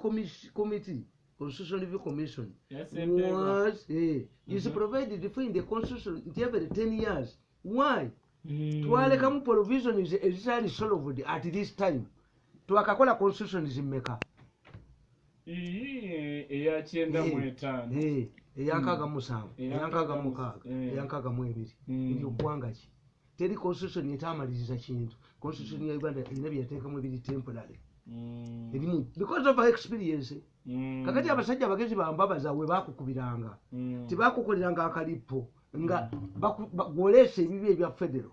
committee, Constitutional Review Commission, Yes, was is provided define the constitution every 10 years. Why? Twalekamu provision is exactly solved at this time. Twakakola constitution is meka. Eyakyenda mu etaano. Eyankaga musanvu, eyankaga mukaaga, eyankaga mu ebiri. Ebyo ggwanga ki? Teri constitution etamaliriza kintu. Constitution ya Uganda erina byateekamu ebiri temporary. Because of our experience. Kakati abasajja abagezi bambabaza we bakukubiranga. Tibakukoliranga akalipo nga bagolese ebibi ebya federal.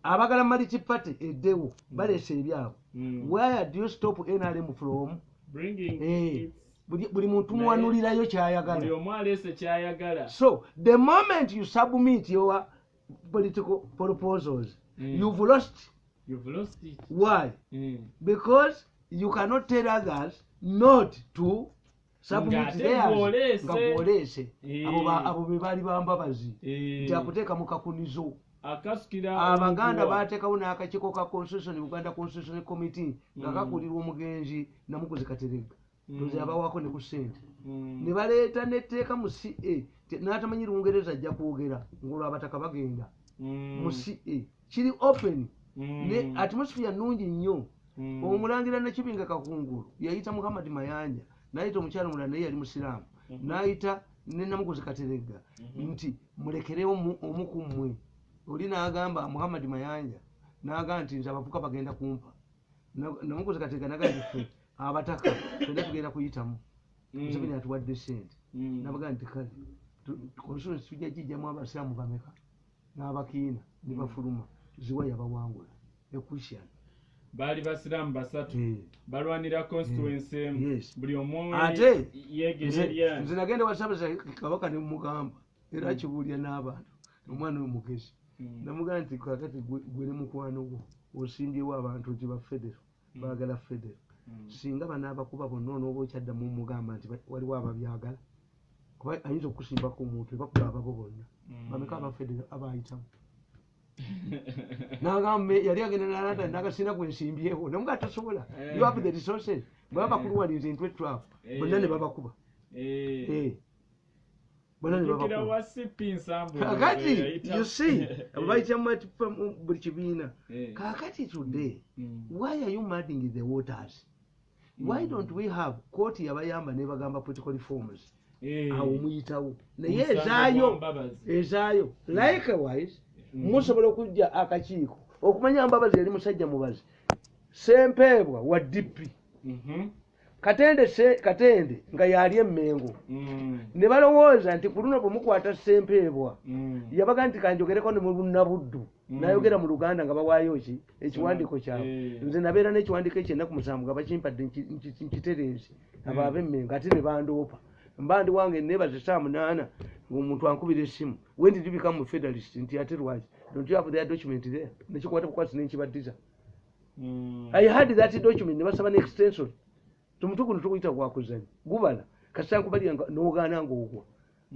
Abagala multi-party eddewo balese ebyabo. Where do you stop NRM from bringing buli muntu muwanulirayo kyayagala. Buli omu alese kyayagala. So the moment you submit your political proposals, you've lost. You've lost it. Why? Because you cannot tell others not to submit theirs. Ngabwolese abo bebali bambabazi nti akuteeka mu kakunizo. Abaganda bateekawo n'akakiiko ka constitution, Uganda Constitutional Committee nga kakulirwa omugenzi Namuguzi Kateregga ndozi abawako ne ku ssente ne baleeta n'etteeka mu CA n'atamanyi Lungereza ajja kwogera ng'olwo abataka bagenda mu CA kiri open ne atmosphere nnungi nnyo. Omulangira Nakibinga Kakungulu yayita Muhammad Mayanja n'ayita omukyala omulala naye yali musiraamu n'ayita ne Namuguzi Kateregga nti mulekerewo omu ku mmwe. Oli n'agamba Muhammad Mayanja n'agamba nti nze abavuka bagenda kumpa. Namuguzi Kateregga n'agamba ffe abataka twenda tugenda kuyitamu. Museveni atuwadde ssente. N'abagamba nti kale constitution tujja gijjamu abasiraamu bameka n'abakiina ne bafuluma ziwa yabawangula equation. Bali basiraamu basatu balwanira constituency emu buli omu ate yegererya. Nze nagenda wasabasa Kabaka ne mugamba era kibuulya n'abantu omwana omugezi namugamba nti kakati gwe ne mukwano gwo osimbyewo abantu nti ba federal baagala federal singa banaabakuba bonna onooba okyaddamu mugamba nti waliwo ababyagala kuba ayinza okusimbako omuntu ebakuba ababo bonna bameka aba federal abayitamu. N'agamba yali agenda n'alanda n'agasina gwe nsimbyewo namuga tasobola. You have the resources. Bwe babakuluwaliza entwe 12 bonna ne babakuba. Kakati you see abayitamu buli kibiina. Kakati today why are you muddying the waters? Why don't we have court yabayamba ne bagamba political reforms? Awo muyitawo naye ezaayo likewise musobola okujja akakiiko okumanya Mbabazi yali musajja mubazi Sempeebwa wa DP Katende nga yali emmengo ne balowooza nti ku luno bwe mukwata Sempeebwa yabaga nti kanjogereko ne mu Lunnabuddu n'ayogera mu Luganda nga bawaayo ki ekiwandiiko kyabwe. Nze nabeera n'ekiwandiiko ekyennaku musanvu nga bakimpadde nkitereezi abo ab'emmengo ate ne bandoopa mbandi wange nebaze 8 ng'omuntu ankubira essimu. When did you become a federalist? Nti ate lwaki don't you have their document there? Nekikwata bukwasi n'enkibaddiza. I had that document ne basaba n'extension. Tumutukuno tukuyita gwakuzanyi gubala kasita nkubalira n'ogaana ng'ogwa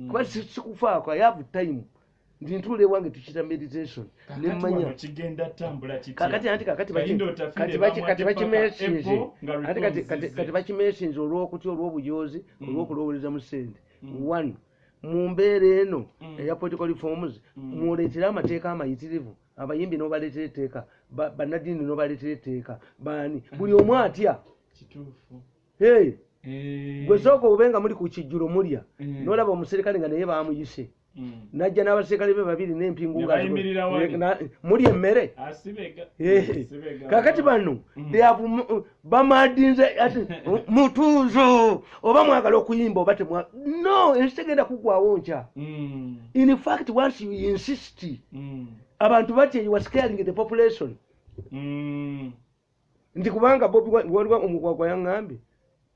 kuba sikufaako. I have time ndi ntuule wange tukita meditation nemmanya kakati bakimesinze olw'okutya olw'obujoozi olw'okulowooleza mu ssente. One mu mbeera eno eya political reforms muleetere amateeka amayitirivu. Abayimbi n'obaleetera etteeka, bannaddiini n'obaleetera etteeka, baani buli omu atya kituufu. Gwe sooka obenga muli ku kijjulo mulya n'olaba omuserikale nga naye baamuyise najja n'abaserikale be babiri n'empingu nga muli emmere. Kakati bano bamadinze ati mutuuzo oba mwagala okuyimba oba temwa no ensi tegenda kuggwawo nkya. In fact once you insist abantu batya you are scaring the population. Nti kubanga Bobi waliwo omugwagwa yaŋŋambye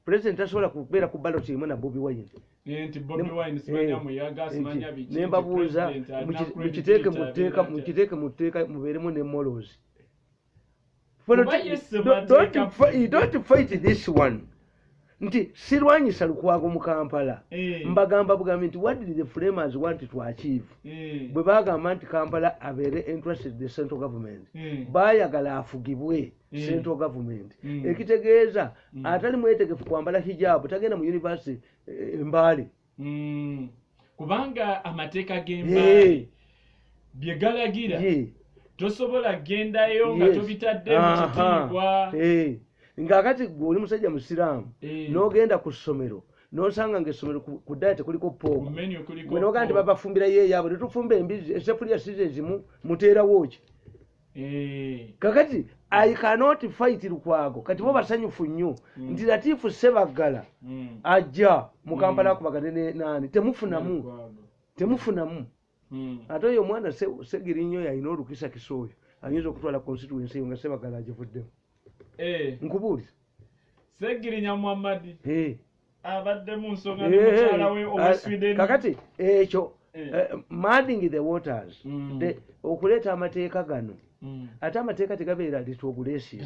President tasobola kubeera ku ballot emu na Bobi Wine. Nti Bobi Wine simanya muyaga simanya biki. Nembabuuza mukiteeke mu tteeka mubeeremu ne morals. Don't fight this one. nti sirwanyisa Lukwago mu Kampala mbagamba bugambi nti what did the framers want to achieve bwe bagamba nti Kampala abeere interested the central government bayagala afugibwe central government ekitegeeza atali mwetegefu kwambala hijabu tagenda mu university Mbale kubanga amateeka g'Embale bye galagira tosobola gendayo nga tobitadde mu kitiibwa ngakati gwe musajja musiraamu n'ogenda ku ssomero n'osanga ng'essomero ku ddala tekuliko pooka gwe n'ogaa nti babafumbira yeeyaabwe tetufumba embizi esefulya size ezimu muteerawo ki kakati I cannot fight Lukwago kati bo basanyufu nnyo nti Latifu Ssebaggala ajja mu Kampala akubagane nani temufunamu ate oyo omwana Segirinyo yalina olukisa Kisooyo ayinza okutwala constituency nga Ssebaggala agivuddemu nkubuuliza Segirinya Muhammad abadde mu nsonga n'omukyala we owa Sweden kakati ekyo muddying the waters okuleeta amateeka gano ate amateeka tegabeera litogulesi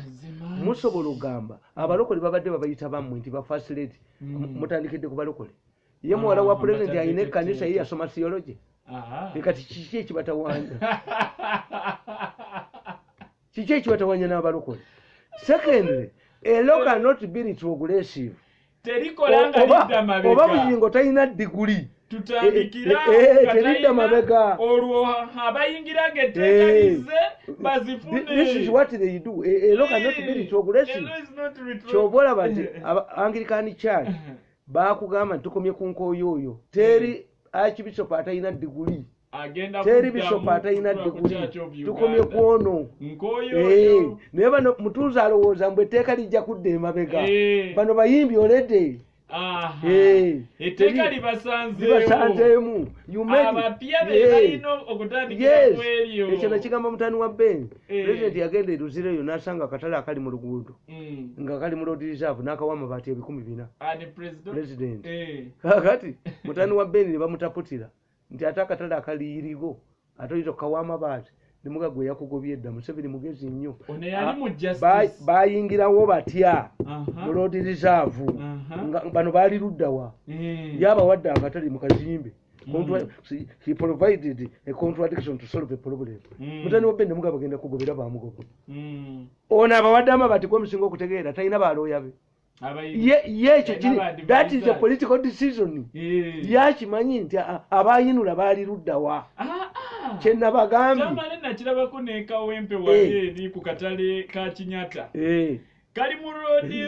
musobola okugamba abalokole babadde babayita bammwe nti ba first lady mutandikidde ku balokole ye muwala wa president ayina ekkanisa ye yasoma theology kati kiki ekibatawanya n'abalokole secondly a law cannot be retrogressive oba buyingo talina diguli teridda mabega olwo abayingira getteekanize bazifune this is what they do a law cannot be retrogressive ky'oba olaba nti Anglican Church baakugamba nti tukomye ku nkooyo oyo teri archbishop atalina diguli teri bishop atalina diguli tukomye kwono naye bano mutuuze alowooza mbwe etteeka lijja kudda emabega bano bayimbi olede etteeka libasanzeemu abapya be balina okutandikira eryo ekyo nakigamba mutani wa Ben president yagenda eruziro eyo n'asanga akatale akali mu luguudo nga kali mu road reserve n'akawa amabaati 400 president kakati mutani wa Ben ne bamutaputira nti ate akatale akaliyirigo ate oyinza okukawa amabaati nemuga gwe yakugobye edda Museveni mugezi nnyo bayingirawo batya mu road reserve bano baali luddawa yabawadde akatale mu kazimbe he provided a contradiction to solve a problem mutani wa Ben nemuga bagenda kugobera bamugoba ono abawadde amabaati gwomusinga okutegeera talina balooya be yekyo that is a political decision yakimanyi nti abayinula baali luddawa kyenabagambye kyamale nakirabako nekawempe wali ku katale ka Kinyata kali mu roadi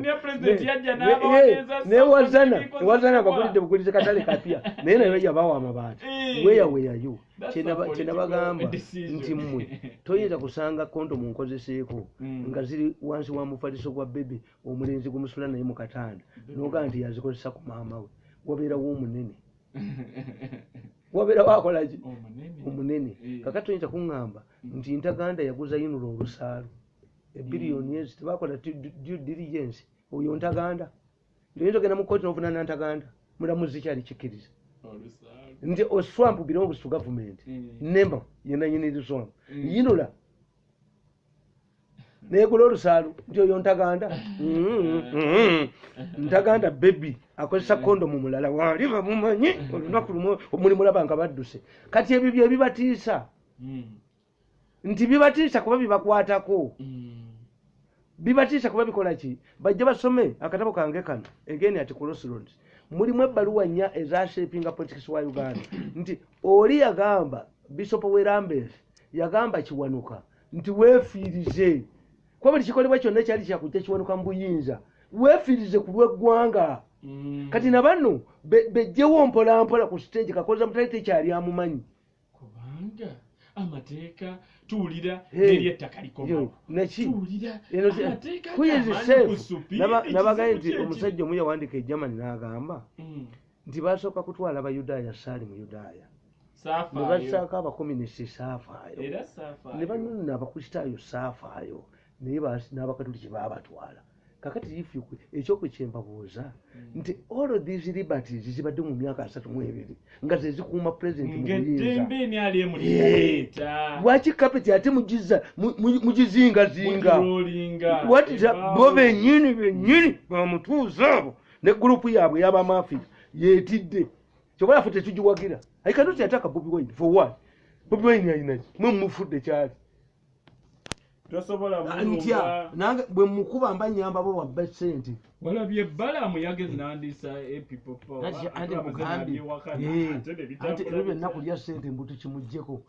ne president yajja n'abaweereza newazana bagulidde bugulize katale kapya naye nayo yabawa amabaati weyaweyayo kyenabagamba nti mmwe toyinza kusanga konto mu nkozeseeko nga ziri wansi wa mufaliso gwa bebe omulenzi gumusula naye mu katanda noga nti yazikozesa ku maama we wabeerawo omunene wabeera wakolaki omunene kakati oyinza kuŋŋamba nti Ntaganda yaguza yinula olusaalu ebbiliyoni ezi tebakola due diligence oyo Ntaganda ndoyinza ogenda mu kooti n'ovunaana Ntaganda mulamuzi kyali kikkiriza nti oswamp belongs to government nemba yenanyini swamp yinula negula olusaalu nti oyo Ntaganda Ntaganda baby akozesa kondomu mulala wali bamumanyi olunaku lumu omuli mulaba nga badduse kati ebyo bye bibatiisa nti bibatiisa kuba bibakwatako bibatiisa kuba bikola ki bajja basome akatabo kange kano again at Crossroads mulimu ebbaluwa nnya ezashapinga politics wa Uganda nti oli yagamba Bishop Werambezi yagamba Kiwanuka nti weefiirize kuba buli kikolebwa kyonna kyali kyakujja Kiwanuka mu buyinza weefiirize ku lw'eggwanga kati na bano bejjewo mpolampola ku stage kakoza mutali tekyali amumanyi kubanga amateeka tuwulira eri ettaka likoma tuwulira amateeka nabagaye nti omusajja omu yawandiika Germany n'agamba nti basooka kutwala Abayudaaya saali mu Yudaaya ne basaako abakomunisiti saafaayo ne banona Abakristaayo saafaayo naye n'Abakatoliki baabatwala kakati ife ekyokukyembabuuza nti all of these liberties zibadde mu myaka 32 nga zezikuuma president lwaki kapeti ate mugizingazinga bo bennyini bamutuuza abo ne gurupu yaabwe y'abamafia yeetidde kyobala ffe tetugiwagira aikanoti yataka Bobi Wine for what? Bobi Wine ayinaki mwe mufudde kyali ntya nange bwe mukuba mba nyamba bo wabba ssente walabye ebbalamu yagezi nandisa people power ante mugambi ante ebyo byonna kulya ssente mbutu kimuggyeko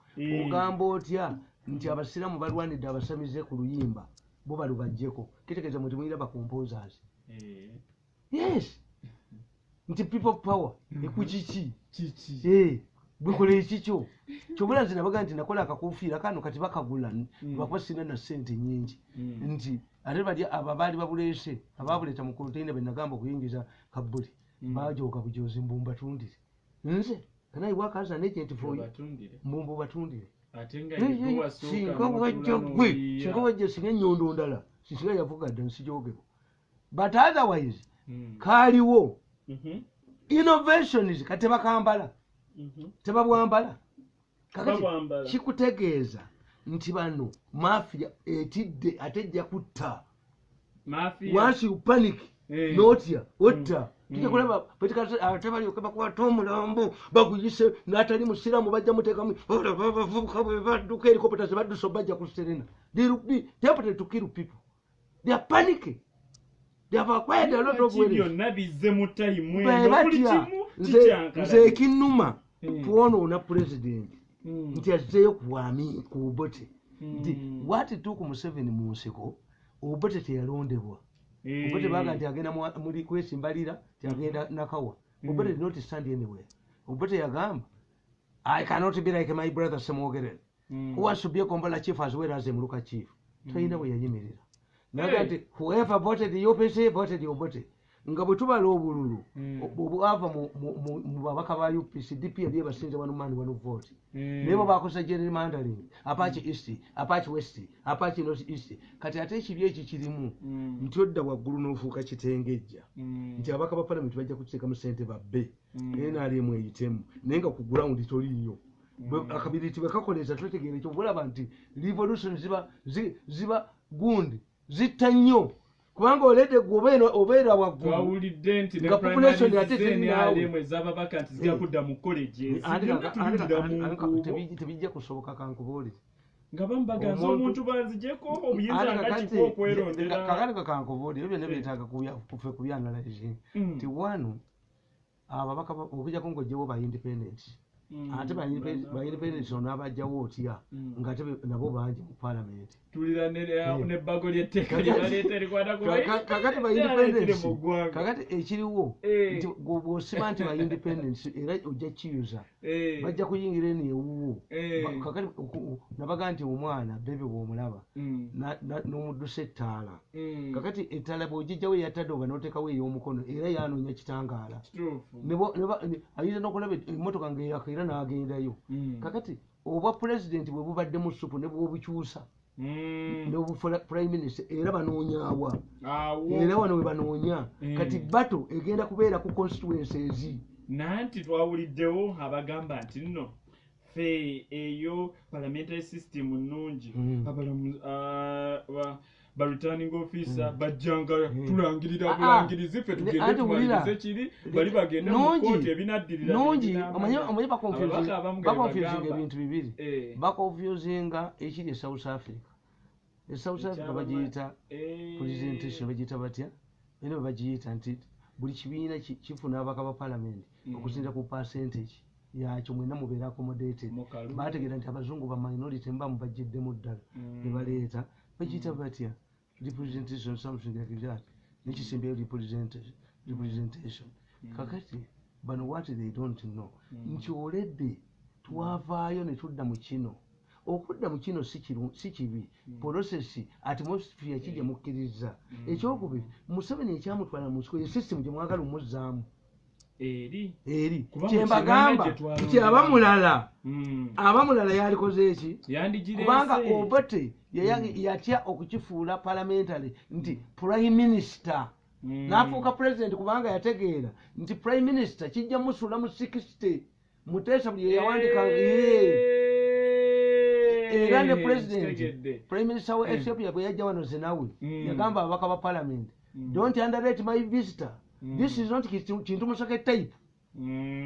ogamba otya nti abasiraamu balwanidde abasamize ku luyimba bo balubaggyeko kitegeeza muti muyira bakomposers yes nti people power ekukiki bwekola ekikyo kyobula nze nabaga nti nakola akakufiira kano kati bakagula lwakuba sina na ssente nyingi nti ate bali aba baali babuleese ababuleeta mu konteina benagamba okuyingiza kabbuli bajooga bujozi mbumba tundire nze kanayi wakaza negent for mbumba batundire singa wajja gwe singa wajja singa enyondo ndala singa yavugadde nsijogeko but otherwise kaaliwo innovations kati bakambala tebabwambala kakati kikutegeeza nti bano mafia etidde atejja kutta once you panic notya otta tujja kulaba ate balyoke bakwata omulambo baguyise n'atali musiramu bajja muteekamu abavubuka bwe badduka helicopters baddusa bajja ku Serena they will be tempted to kill people they are panicking they have acquired a lot of nze ekinnuma kuwonoona president nti azzeeyo kuwami ku Obote nti wati tuku Museveni mu nseko Obote teyalondebwa Obote baga nti agenda muri kwesimbalira tyagenda nakawa Obote did not stand anywhere Obote yagamba I cannot be like my brother Semogerere who wants to be a Kombola chief as well as a Muluka chief talina bwe yayimirira naga nti whoever voted the UPC voted the Obote nga bwe tubala obululu obwava mu babaka ba UPC DP yali basinze wano mani wano vote nebo bakosa general mandaling Apache East Apache West Apache North East kati ate ekibye eki kirimu nti odda waggulu n'ofuuka kitengejja nti abaka ba parliament bajja kuteeka mu ssente babbe ali mu eyitemu naye nga ku ground toliyo akabiriti bakakoleza twetegeere ekyo bulaba nti revolution ziba gundi zitta nnyo kubanga olete obeera waggulu nga population yate tebijja kusoboka kankubuulire nga bambaganza omuntu banzijeko obuyinza ngakiko okwerondera kakati kakankubuulire ebyo nebyetaaga kufe kubyanalize nti wano ababaka okujjako ng'oggyewo ba independence ate ba independence ono abajjawo otya ng'ate nabo bangi mu parliament tulira n'ebbago ly'etteeka lyebaleeta erikwata kakati ba independence kakati ekiriwo nti bw'osiba nti ba independence era ojja kiyuza bajja kuyingira eno ewuwo kakati nabaga nti omwana bebe bw'omulaba n'omuddusa ettaala kakati ettaala bw'ogijjawo eyatadde oba n'oteekawo ey'omukono era yanoonya kitangaala ayinza n'okulaba emmotoka ng'eyaka era n'agendayo kakati obwa president bwe bubadde mu supu ne bw'obukyusa prime minister era banoonyaawa era wano we banoonya kati bato egenda kubeera ku constituencies nanti twawuliddewo abagamba nti nno fe eyo parliamentary system nnungi ba returning officer bajjanga tulangirira bulangirizi ffe tugende tumalirize kiri bali bagenda mu kooti ebinaddirira nungi omanyi bakonfusinga ebintu bibiri bakonfusinga ekiri e South Africa South Africa bagiyita presentation bagiyita batya eno bagiyita nti buli kibiina kifuna abaka ba parliament okusinza ku percentage yakyo mwena mubeera accommodated bategeera nti abazungu ba minority mbamu bagiddemu ddala ne baleeta bagiyita batya representation something like that nekisembeyo representation kakati bano what they don't know nti oledde twavaayo ne tudda mu kino okudda mu kino si kibi process atmosphere kijja mukkiriza ekyokubiri Museveni ekyamutwala mu nsiko ye system gye mwagala omuzzaamu eri kyembagamba nti abamulala yalikoze eki kubanga Obote yatya okukifuula parliamentary nti prime minister n'afuuka president kubanga yategeera nti prime minister kijja musuula mu 60 Mutesa buli yawandika era ne president prime minister wa Ethiopia bwe yajja wano Zenawi yagamba ababaka ba parliament don't underrate my visitor. This is not kintu musake type.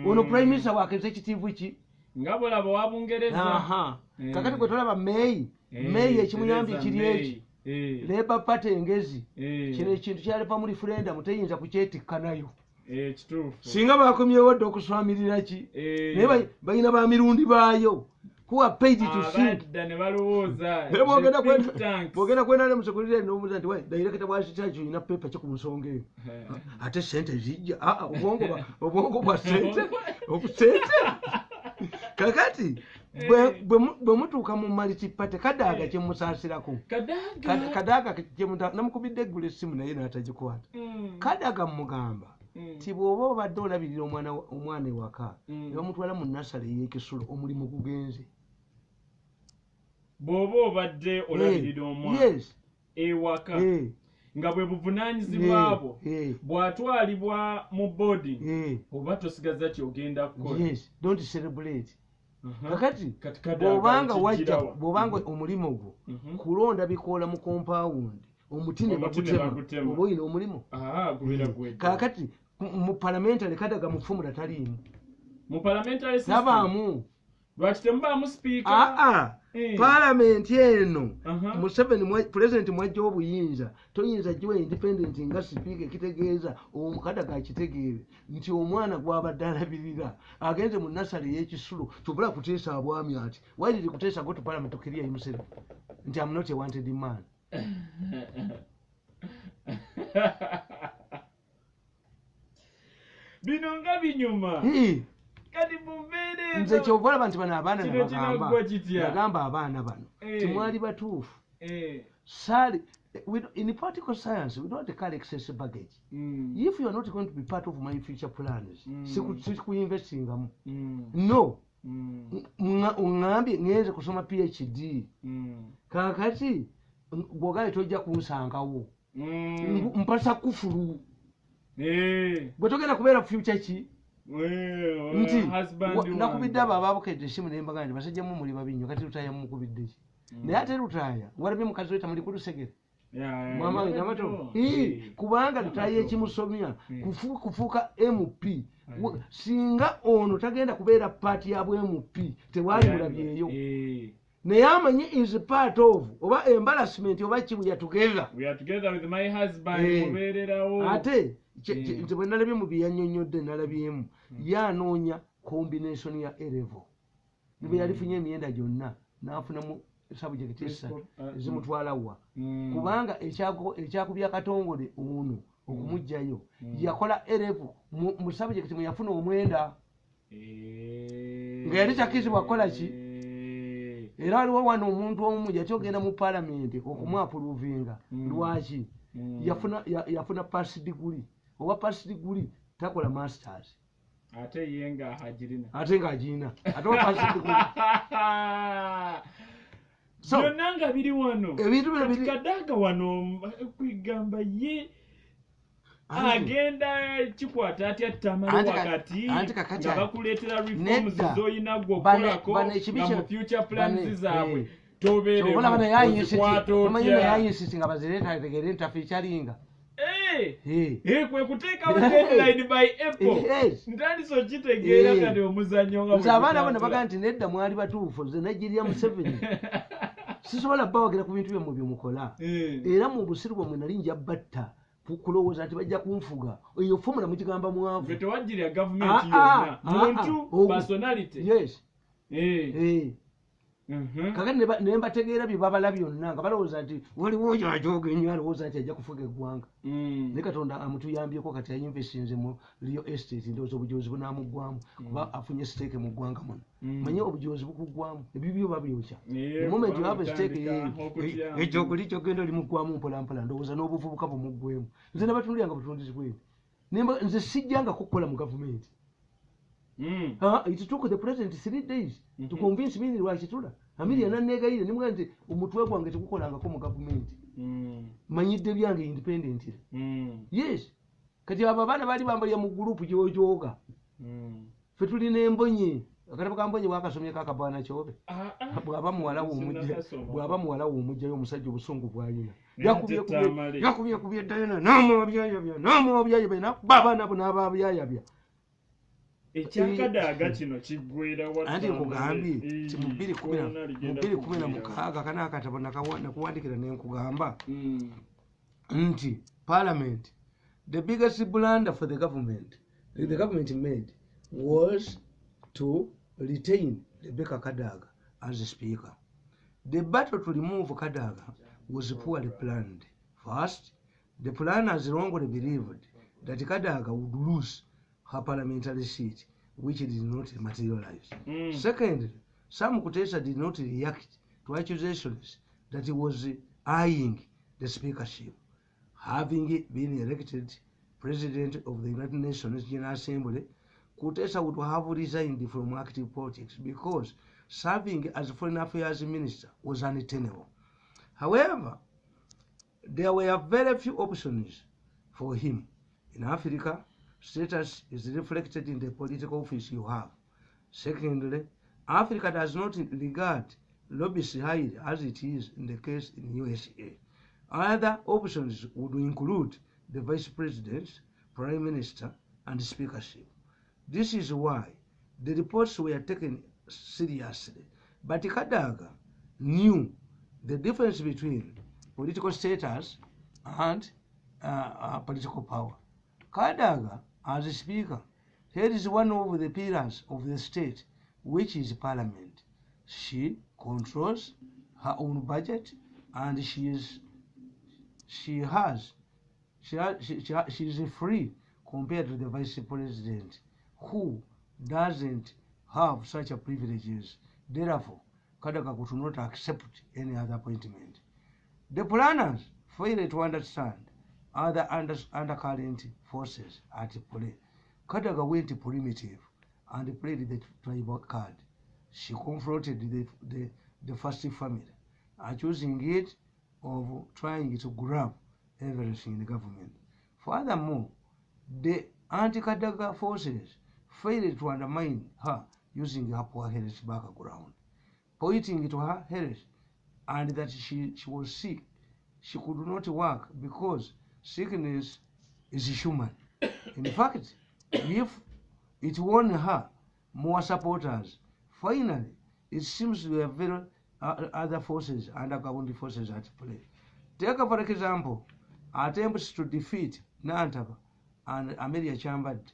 Ono prime minister wa executive ki ngabo labo wabungereza kakati kwe tolaba May ekimuyambi kiri eki Labour Party engezi kino ekintu kyalepa mu referendum teyinza kukyetikkanayo kituufu singa bakomyewo dde okuswamirira ki naye balina ba mirundi baayo who are paid to think bwogenda kwenale musekulire n'omuza nti director bwakitaki olina pepa kyo ku nsonga eyo ate sente zijja obwongo bwa sente obusente kakati bwe mutuuka mu multi-party Kadaga kyemusaasirako Kadaga namukubidde eggula essimu naye n'atagikwata Kadaga mugamba ti bw'oba obadde olabirira omwana ewaka ne bamutwala mu nasale y'ekisulo omulimu gugenze bw'oba obadde olabirira omwana ewaka nga bwe buvunaanyizibwa bwo bw'atwalibwa mu boarding oba tosigaza kyogenda kukola don't celebrate kakati bw'obanga omulimu gwo kulonda bikoola mu compound omuti ne bagutema oba oyina omulimu kakati mu parliamentary Kadaga mu fomula taliimu mu parliamentary system nabaamu lwaki temubaamu speaker parliament eno Museveni president mwajja obuyinza toyinza jiwa independent nga speaker ekitegeeza Kadaga akitegeere nti omwana gwabadde alabirira agenze mu nasale y'ekisulo kyobula kuteesa abwami ati why did kuteesa go to parliament okiriya Museveni nti I'm not a wanted man bino nga binyuma kati mumbeere nze kyovola bantu bano abaana nabagamba abaana bano timwali batuufu sali in political science we don't carry excess baggage if you are not going to be part of my future plans sikuinvestingamu no ngambye ngenze kusoma PhD kakati bwogale tojja kunsangawo mpasa kufulu bwe togenda kubeera future ki nti nakubidde abo abaabukedde essimu ne mbagamba nti basajjamu muli babinyo kati lutaaya mumukubidde ki naye ate lutaaya walabye mukazi we tamuli kulusegere mwamange namato kubanga lutaaya ekimusomya kufuuka MP singa ono tagenda kubeera paati ya bwe MP tewali mulabyeyo naye amanyi is part of oba embarrassment oba ki we are together with my husband mubeererawo ate nze bwe nalabye mu byeyannyonnyodde nalabyemu yanoonya combination ya A-level nibe yalifunye emyenda gyonna n'afunamu subject ezimutwala wa kubanga ekyakubya akatongole ono okumugjayo yakola A-level mu subject mwe yafuna omwenda nga yali kyakizibwa kukola ki era waliwo wano omuntu omu yakyogenda mu parliament okumwapuruvinga lwaki yafuna pass degree oba pass degree takola masters ate yenga hajirina ate ngajina ate pass degree so byonna biri wano ebintu biri Kadaga wano kwigamba ye agenda kikwata atya tamali wakati nga bakuleetera reforms zoyina gwokolako nga mu future plans zaabwe tobeere nga bazireeta tegere ntafiikyalinga kwe kuteekawo deadline by April ntandise okitegeera kati omuzannyo nga nze abaana bano bagaa nti nedda mwali batuufu nze Nigeria Museveni sisobola bawagira ku bintu byammwe byemukola era mu busiru bwammwe nali nja batta kulowooza nti bajja kunfuga eyo fomula mugigamba mwavu tewajjirya gavumenti yonna muntu personality yes kakati ne mbategeera bye babala byonna nga balowooza nti waliwo yajoga ennyo alowooza nti ajja kufuga eggwanga naye Katonda amutuyambyeko kati ayinvestinze mu real estate ndowooza obujozi bunaamuggwamu kuba afunye siteeke mu ggwanga muno manye obujozi bukuggwamu ebibyo babyokya moment you have a stake ekyokuli kyogenda oli muggwamu mpolampola ndowooza n'obuvubuka bumuggwemu nze nabatundira nga butundizibwemu nze sijjanga kukola mu government. It took the president 3 days to convince me lwakitula Amiri yananegayire nimwe nti omutwe gwange tekukolangako mu government. Manyidde byange independent. Yes. Kati aba bana bali bambalya mu group gyojoga. Fe tuli nembonye akatabo kambonye wakasomye kakabana kyobe. Bwaba muwala wo omujja y'omusajja obusungu bwalina. Yakubye dayana namo byayabya na baba nabo n'ababyayabya. Ekyakadaaga kino kiggwera wa anti nkugambye ti mu 2016 kana akatabo nakuwandikira nenkugamba nti parliament the biggest blunder for the government made was to retain Rebecca Kadaga as a speaker. The battle to remove Kadaga was poorly planned. First, the planners wrongly believed that Kadaga would lose her parliamentary seat, which did not materialize. Second, Sam Kutesa did not react to accusations that he was eyeing the speakership. Having been elected president of the United Nations General Assembly, Kutesa would have resigned from active politics because serving as foreign affairs minister was untenable. However, there were very few options for him. In Africa, status is reflected in the political office you have. Secondly, Africa does not regard lobbyists highly as it is in the case in USA. Other options would include the vice president, prime minister, and speakership. This is why the reports were taken seriously. But Kadaga knew the difference between political status and political power. Kadaga, as a speaker, here is one of the pillars of the state, which is parliament. She controls her own budget, and she is free compared to the vice president, who doesn't have such a privileges. Therefore, Kadaga could not accept any other appointment. The planners failed to understand other undercurrent forces at play. Kadaga went primitive and played the tribal card. She confronted the first family, accusing it of trying to grab everything in the government. Furthermore, the anti-Kadaga forces failed to undermine her using her poor health background, pointing to her health and that she was sick. She could not work because sickness is human. In fact, if it won her more supporters, finally, it seems there are very other forces, underground forces at play. Take, for example, attempts to defeat Nantaba and Amelia Chambard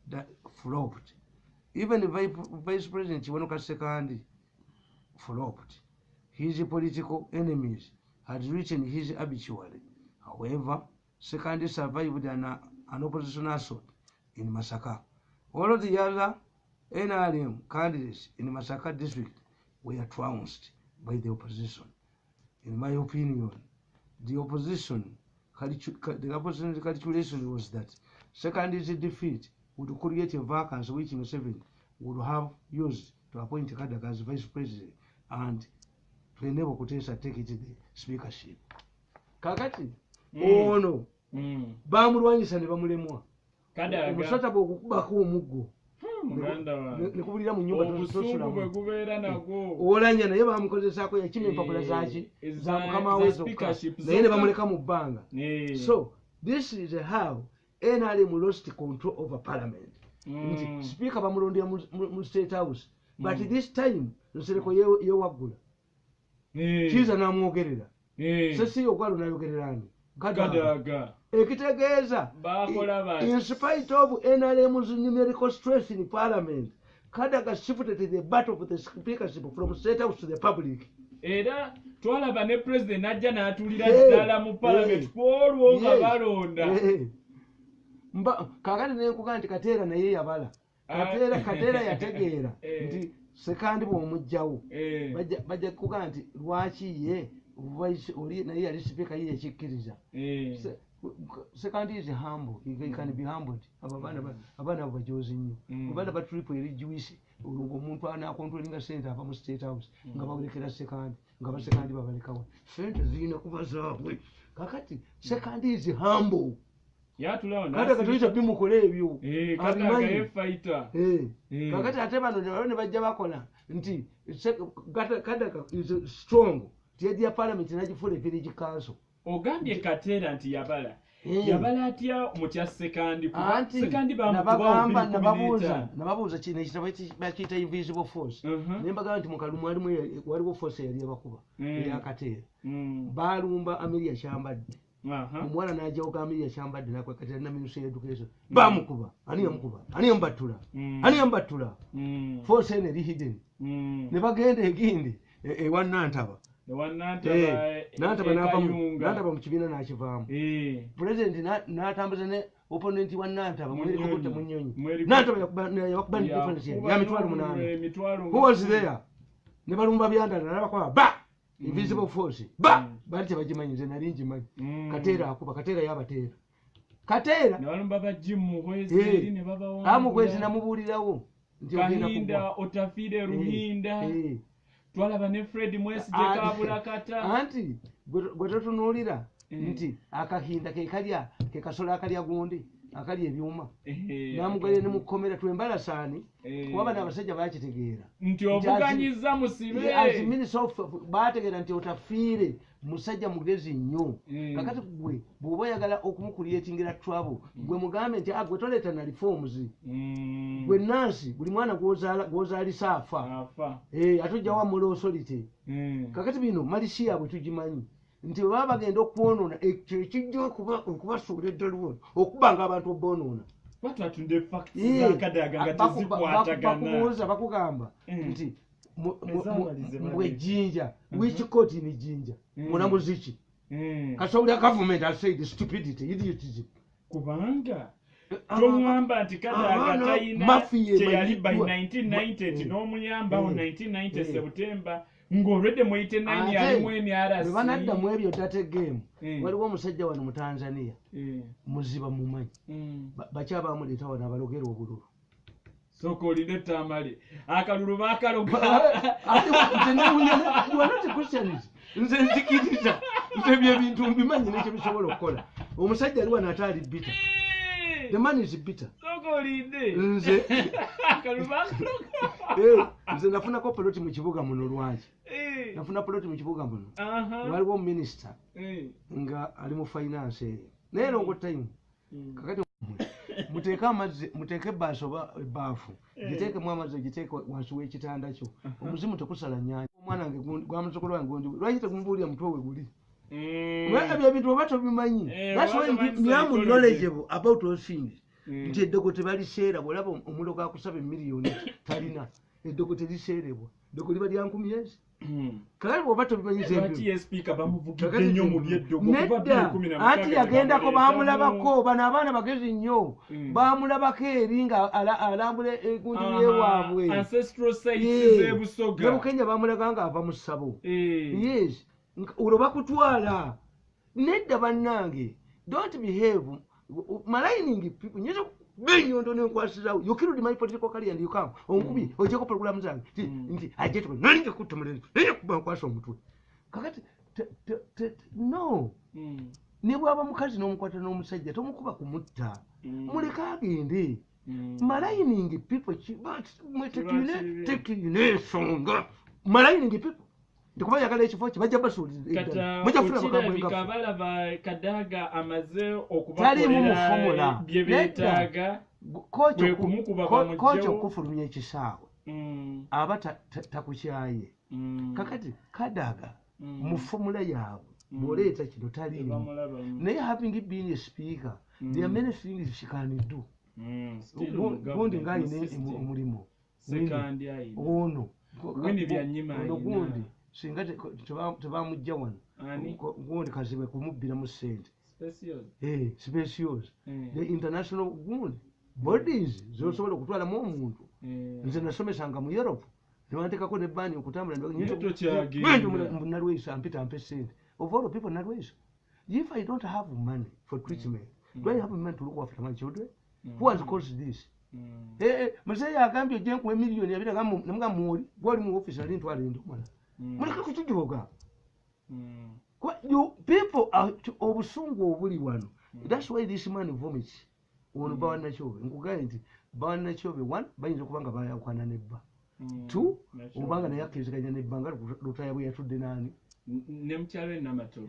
that flopped. Even the Vice President Chiwanoka Sekandi flopped. His political enemies had written his obituary. However, Sekandi survived an opposition assault in Masaka. All of the other NRM candidates in Masaka district were trounced by the opposition. In my opinion, the opposition calculation was that Sekandi's defeat would create a vacancy which Museveni would have used to appoint Kadaga as vice president and to enable Kutesa take it to the speakership. Kakati, oh no, bamulwanyisa ne bamulemwa. Kadaga omusota bw'okukubako omuggo nekubulira mu nyumba obusungu bwe gubeera nagwo olanya naye bamukozesaako yakima empapula zaki za mukama we zokka naye ne bamuleka mu bbanga. So this is how NRM lost control over parliament. Nti speaker bamulondera mu state house, but this time Nsereko yewaggula kiza n'amwogerera sesi ogwalo nayogererani Kadaga. Ekitegeeza in spite of NRM's numerical stress in parliament, Kadaga shifted the battle of the speakership from state house to the public. Era twalaba ne president najja n'atulira ddala mu parliament kwolwo nga balonda. Kakati nenkuga nti Kateera naye yabala. Kateera yategeera nti Sekandi bw'omugjawo bajja kuga nti lwaki ye oli naye yali sipiika ye yakikkiriza. second is humble. You can be humbled. Abana bajozi nnyo. Abana ba triple eri juice. Omuntu ana controlling center ava mu state house. Nga babulekera second. Nga ba second babalekawo. Sente zina kuba zaabwe. Kakati second is humble. Yatulaona. Kata katuyita bimukole ebyo. Kata fighter. Kakati ate bano ne bajja bakola nti Kadaga is strong. Tiedi ya parliament najifule village council. Ogambye Katera nti yabala. Yabala atya mutya sekandi kuba sekandi nababuuza kino ekitabo bakiyita invisible force. Nembaga nti mukalumu waliwo force yali abakuba eya Katera. Balumba Amelia Kyambadde. Omwana n'ajja Amelia Kyambadde nakwekatira na Ministry of Education. Bamukuba. Ani yambattula. Force ene eri hidden. Ne bagenda egindi ewa Nantaba. Nantaba mu kibiina n'akivaamu. President n'atambuza ne opponent wa Nantaba mu helicopter mu nnyonyi. Nantaba yakuba ni difference ya mitwalo 8. Who was there? Ne balumba byandala n'abakwaba ba invisible force ba bali tebagimanyi nze nali ngimanyi. Katera akuba Katera yabateera. Katera ne balumba ba Jim Kwezi ne babawo. Amukwezi namubuulirawo nti Kahinda Otafide Ruhinda. Twalaba ne Fred Mwesi Kabula kata. Anti gwe totunuulira nti akahinda ke kalya ke kasola akalya gundi akalya ebyuma. Namugwere ne mukomera twembala saani kuba n'abasajja bakitegeera. Nti obuganyiza musibe. As minister of bategeera nti Otafiire musajja mugezi nnyo. Kakati gwe bw'oba oyagala okumukuliyetingira trouble gwe mugambe nti gwe toleeta na reforms. Gwe Nancy buli mwana gw'ozaalisa afa. Atujja wa Moral Authority. Kakati bino Malaysia bwe tugimanyi nti baba bagenda okwonoona ekyo ekijja okubasuula eddaliwo okubanga abantu oboonoona. Batwatunde facts za Kadaga nga tezikwatagana. Bakugamba nti mwe Jinja which court in Jinja munamuziki kasawulya government has said stupidity idiotism kubanga tomwamba nti Kadaga tayina kyeyali by 1990 n'omuyamba 1990 September ng'olwedde mu 89 yalimu emyarasi banadda mu ebyo tate game. Waliwo omusajja wano mu Tanzania muziba mumanyi bakyaba bamuleeta wano abalogera obululu. Soko olinde tamale akalulu bakaloga nze nzikiriza nze byebintu mbimanyi nekyo bisobola okukola. Omusajja ali wano ataali bitter. The man is bitter. Soko olinde nze akalulu bakaloga. Nze nafunako poloti mu kibuga muno lwaki. Nafuna poloti mu kibuga muno. Waliwo minister nga ali mu finance eyo. Naye longo time. Kakati muteeke amazzi muteeke ebbaasi oba ebbaafu giteekemu amazzi giteeke wansi w'ekitanda kyo. Omuzimu tekusala nnyanja. Omwana wange gwamuzukulu wange gondi lwaki tekumbuulira mutwe we guli. Ebyo ebintu oba tobimanyi. That's why me am knowledgeable about those things. Nti eddogo tebaliseera bw'olaba omulogo akusaba emiliyoni talina eddogo teriseerebwa. Eddogo liba lya 10 kale bw'oba tobimanyiza anti yagendako baamulabako bano abaana bagezi nnyo baamulabako eri nga alambula egundi lyewaabwe Bukenya baamulaga nga ava mu ssabo. Yes olwo bakutwala nedda bannange don't behave maligning people nyezo benyondo nenkwasirawo you killed my political career and you come onkubi ojeko program zange nti ajeto nalinge kutumuleni naye kuba nkwasa omutwe kakati no ne bwaba mukazi n'omukwata n'omusajja tomukuba kumutta muleka agende maligning people tekine songa maligning people ndikuba yakala ekifo kye bajja basuulira bikabala ba Kadaga amaze okubakolera bye beetaaga kocho okufulumya ekisaawe aba takukyaye kakati Kadaga mu formula yaabwe bw'oleeta kino taliimu naye having been a speaker there are many things she can do gundi ng'alina omulimu ono gundi singa tebamujja wano gundi kazibe kumubbiramu ssente specials the international gundi bodies zosobola okutwalamu omuntu nze nasomesanga mu Europe nebantekako ne bani okutambula nalweisa mpita mpe ssente of all people nalweisa If I don't have money for treatment, do I have money to look after my children? Who has caused this? Mzee agambye ojje nkuwe miliyoni abiri nga muoli gwali mu office ali ntwala endo mwana muleke kutujoga people are obusungu obuli wano. That's why this man vomits ono Bawanakyove nkugaye nti Bawanakyove one bayinza kubanga bayakwana nebba two obanga naye akkiriziganya nebba nga lutaya bwe yatudde nani ne mukyalo enamato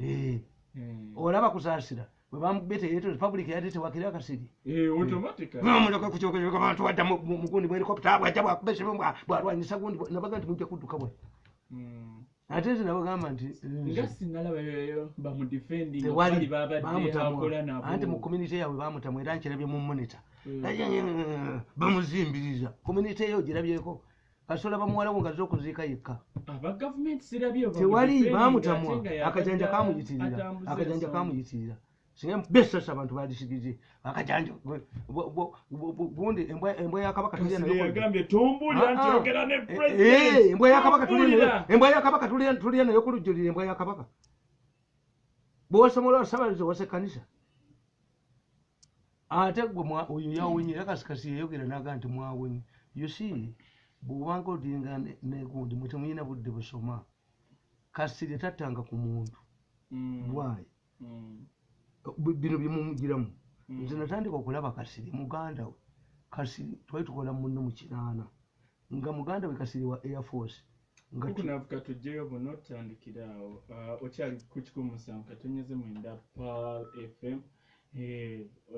olaba kusaasira bwe bamubete yeto public yadete wakira akasiri automatically muleke kukyogera abantu wadda mugundi mu helicopter bwajja bwakubese bwalwanyisa gundi nabaga nti mujja kudduka bwe ate nze nabagamba nti nga sinalaba yoyo bamudefending bali babadde akola nabo anti mu community yaabwe bamutamu era nkirabye mu monitor bamuzimbiriza community eyo girabyeko asola bamuwala wo nga zokuziika yekka aba government sirabye tewali bamutamwa akajanja kamuyitirira singa besasa abantu badisigize akajanja gundi embwa yakabaka tulya nayo yagambye tombulira nti yogera ne president embwa yakabaka tulya nayo kulujulira embwa yakabaka bosomola sabalizo wase kanisa ate gwe oyo yawenye akasikasi yeyogera naga nti mwawenye you see bwubanga odinga negundi mutemuyina budde busoma kasiri tattanga ku muntu bwayi bino byemumugiramu nze natandika okulaba kasiri muganda we kasiri twali tukola munno mu kinaana nga muganda we kasiri wa air force nga tunavuga tujjeyo buno otandikiraawo okyali ku 107 katonyeze mwenda Pearl FM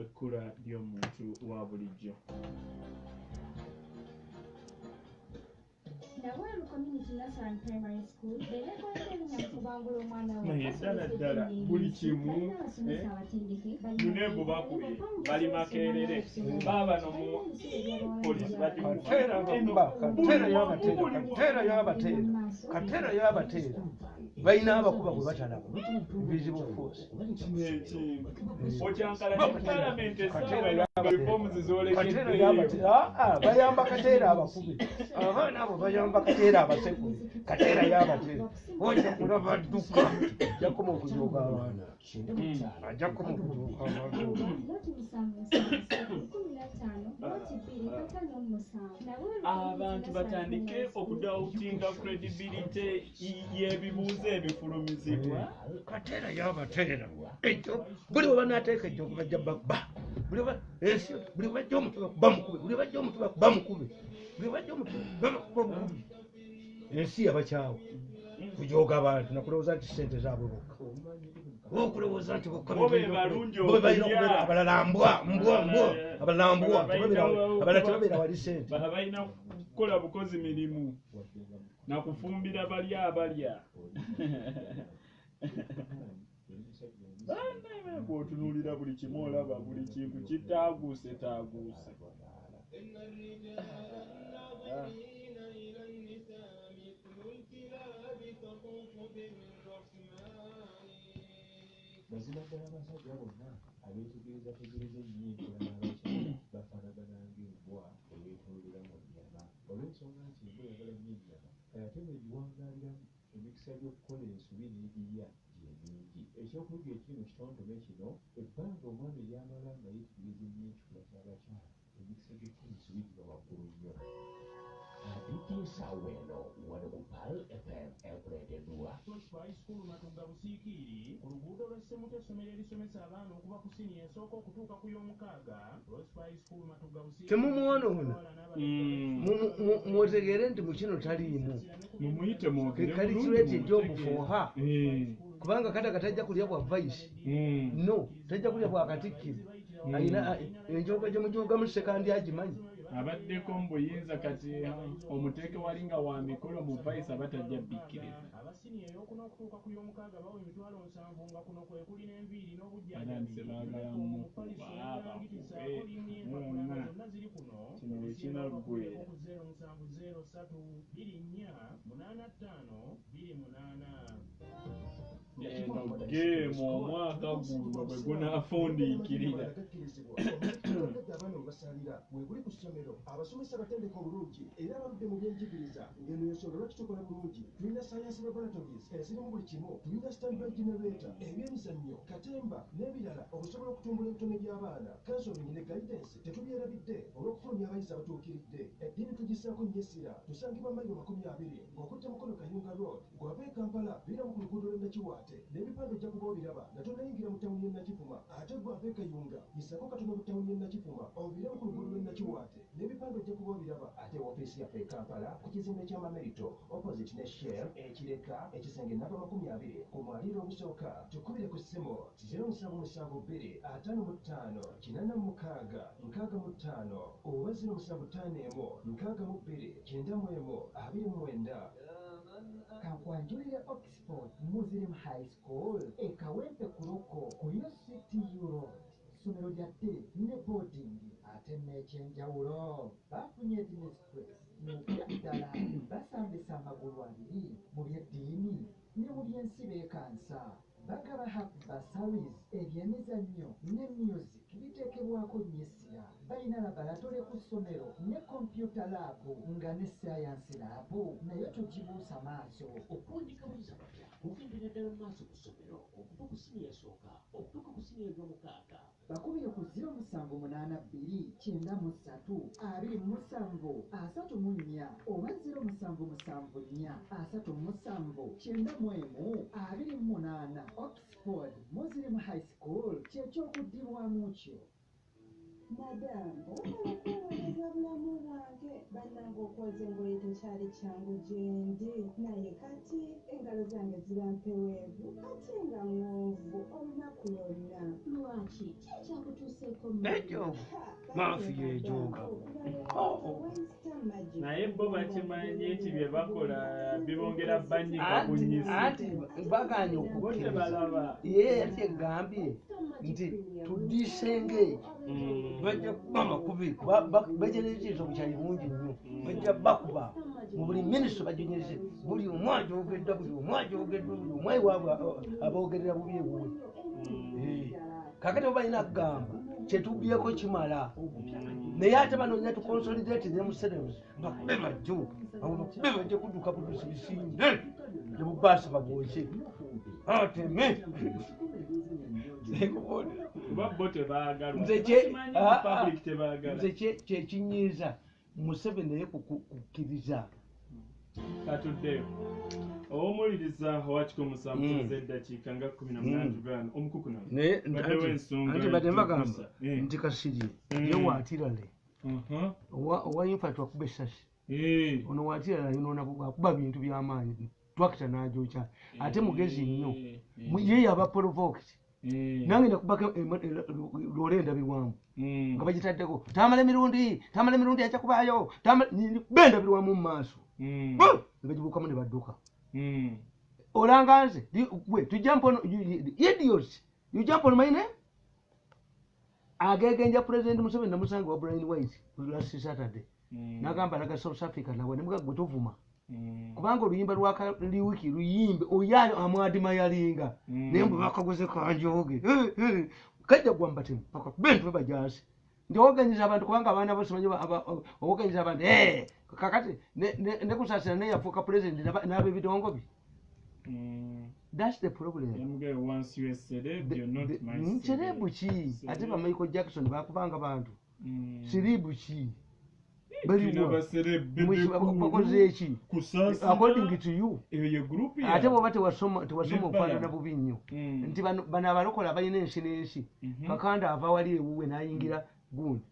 ekkula ly'omuntu wa bulijjo Naweru Community Nursery and Primary School, ddala buli kimu munebu bakubye bali makerere baba no mu polisi katera yabatera bayina abakuba bwe batalaba visible force okyankala ne parliament esawa reforms zolekedde bayamba katera abakubi abaana abo bayamba katera abasekulu katera yabatera ojja kulaba dduka jakoma okujoga abaana ajakoma okujoga abantu batandike okudawutinga credibility y'ebibuuzo ebifulumizibwa katera yabatera ekyo buli bwe banaateeka ejjo bajja bba buli bajja omutuba bamukube buli bajja omutuba bamukube buli bajja omutuba bamukube ensi yabakyawo kujoga abantu nakulowooza nti sente zaabwe bokka okulowooza nti bokkabalina abalala mbwa abalala mbwa abalala tebabeera wali sente balina kukola bukozi mirimu nakufumbira balya abalya bw'otunuulira buli kimu olaba buli kintu kitaaguuse Bazinaddala abasajja bonna abeetegereza ennyingi n'abakyala bafaanagana ng'embwa eyeetoolera mu nnyama olw'ensonga nti embwa eyagala nnyo ennyama ate bwegiwangaaliramu emikisa gy'okukola ensobi n'egirya gyemingi ekyokuyiga ekiri mu kitontome kino ebbanga omwami eryamala nga yeetegereza ennyingi kula ky'abakyala emikisa gy'okukola ensobi giba waggulu nnyo Saweno wano ku Pearl FM ekuleeteddwa Prosper High School Matunga Busiikiri ku luguudo lw'Essemuto essomero erisomesa abaana okuva ku siniya esooka okutuuka ku y'omukaaga. Prosper High School Matunga Busiikiri temumuwonoona mwotegeere nti mu kino taliimu mumuyite kalikuleeti egy'obufuuha kubanga kata katajja kulya bwa vice no tajja kulya bwa katikkiro alina enjoga gyemujogamu sekandi agimanyi abaddeko mu buyinza kati omuteeke wali nga wa mikolo mu vice abatajja bikkiriza abasiniya ey'okuna okutuuka ku y'omukaaga bawa emitwalo 7 nga kuno kwe kuli n'enviiri n'obujjanjabi baagala mukuba zonna ziri kuno kino ekina lugwera 0703 24 85 28 game omwaka guno bwe gunaafundiikirira abaana webasalira wekuli ku ssomero abasomesa batendeka obulungi era abavudde mu byenjigiriza ngeno yensonga lwaki tukola bulungi tulina science laboratories ezirimu buli kimu tulina standby generator ebyemizannyo katemba n'ebirala okusobola okutumbula ebitone by'abaana counseling ne guidance tetubyerabidde olw'okufulumya abayizi abatuukiridde eddiini tugisaako nnyo essira tusangibwa mayiro 20 ng'okutte mukono kayunga road gwava e kampala biramu ku luguudo lw'e nakiwaate n'ebipande ojja kuba obiraba nga tonayingira mu tawuni y'e nakifuma ate gwava e kayunga yisako katono mu tawuni y'e nakifuma obiramu ku luguudo lw'e nakiwaate n'ebipande ojja kuba obiraba ate woofiisi yaffe e kampala ku kizimbe ky'amamerito opposite ne shell ekireka ekisenge namba 20 ku mwaliiro ogusooka tukubire ku ssimu 0772 55 86 oba 0751 62 91 kankwanjulire Oxford Muslim High School ekawempe kuloko ku UCT Europe ssomero lyadde ne boarding ate n'ekyenjawulo bafunye administrates mukuddala basambisa amagulu abiri mu byeddiini ne mu byensi beekansa bagaba half bursaries ebyemizannyo ne music biteekebwako nnyo essira balina labalatole ku ssomero ne kompyuta laabu nga ne sayansi laabu naye tugibuusa maaso okuwandika abayizi abapya kugendera ddala mu maaso ku ssomero okuva ku siniya esooka okutuuka ku siniya ey'omukaaga bakubire ku 0782 oba 0774 Oxford Muslim High School kyekyokuddibwamu kyo. Madam, okwoleza bulamu bwange bannange okwoza engoye tekyali kyangu gyendi naye kati engalo zange ziba mpeweevu ate nga ŋŋoovu olunaku lwonna. Lwaki kikyakutuuseeko ekyo maafiya ejooga naye bo bakimanyi nti bye bakola bibongera bannyika bunyisi anti baganye okutebalaba ye ati egambye nti tudisenge bajja kuba makubi bajenerezo bukyali bungi nnyo bajja bakuba mu buli minisito bajenyeze buli omw ajogedda buli omw ajogeddwa buli omw iwaabwe aboogerera bubi ewuwe kakati obalina kugamba kyetubyeko kimala naye ate banoonya tuconsolidate ne museremus bakube majju bakube bajja kudduka budusi bisinde ne bubaasa bagwoke ateme nze kyekinyiiza Museveni naye kukkiriza katuddeyo ow'omuwuliriza owakiko musanvu ez'eddakiika nga 18 omukuku baddewo ensonga anti badde mbagamba nti Kasirye ye waatirale owa infant wakuba essasi ono waatirale ayinoona akuba bintu by'amaanyi twakita n'agyokya ate mugezi nnyo ye yaba provoked nange nakubako loole endabirwamu nga bagitaddeko tamala emirundi ajja kubaayo kuba endabirwamu mu maaso nebagibuukamu ne badduka olanga nze gwe idiots you jump on my name agegenja president Museveni namusanga wa Brian White last Saturday nagamba naga South Africa nawe nemuga gwe tovuma kubanga oluyimba lwakali wiki luyimbe oyayo amwadima yalinga nembu bakagoze kanjoge kajja gwambatemu paka bentu bajasi ndioganyiza abantu kubanga abaana bose banyo oganyiza abantu kakati ne kusasira ne yafuka president nabe bidongo bi that's the problem. Once you are celeb, you're not my celeb. Celeb chi ate ba Michael Jackson bakubanga abantu celeb chi according to you ate bwoba tewasoma okwanana bubi nnyo nti bano abalokola balina ensi n'ensi kakanda ava wali ewuwe n'ayingira gundi